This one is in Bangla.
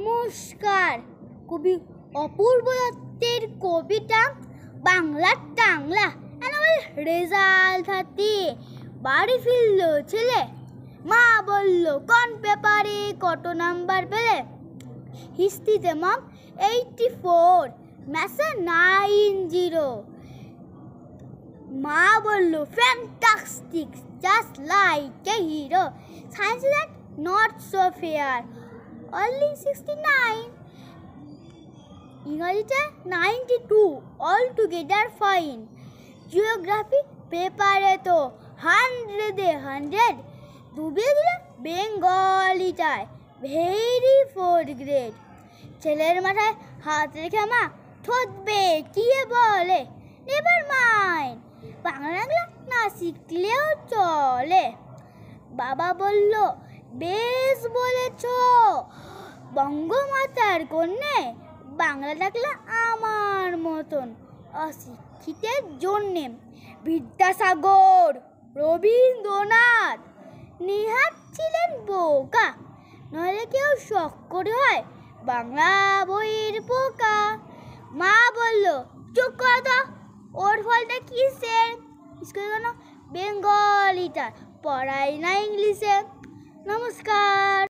নমস্কার। কবি অপূর্ব দত্তের কবিতা বাংলার টাংলা। রেজাল্ট হাতে বাড়ি ফিরল ছেলে, মা বলল কোন পেপারে কত নাম্বার পেলে। হিস্ট্রিতে মম 84, ম্যাথে 90। মা বলল fantastic, just like a hero. Science that not so fair, only 69। ইংরেজিতে 92, অল টুগেদার ফাইন। জিওগ্রাফি পেপারে তো 100-এ 100, ডুবিয়ে দিল বেঙ্গলিটায়, ভেরি 4th গ্রেড। ছেলের মাথায় হাত রেখে মা থতবে কি বলে, নেভার মাইন্ড, বাংলা না শিখলেও চলে। বাবা বলল বেশ বলেছ, বঙ্গমাতার কন্যে বাংলা ডাকলে আমার মতন অশিক্ষিতের জন্যে। বিদ্যাসাগর, রবীন্দ্রনাথ, নেহাত ছিলেন বোকা, নইলে কেউ শখ করে হয় বাংলা বইয়ের পোকা। মা বলল চুপ কর তো, ওর ফলটা কিসের, স্কুলে কোনো বেঙ্গলিটা পড়াই না ইংলিশে। নমস্কার।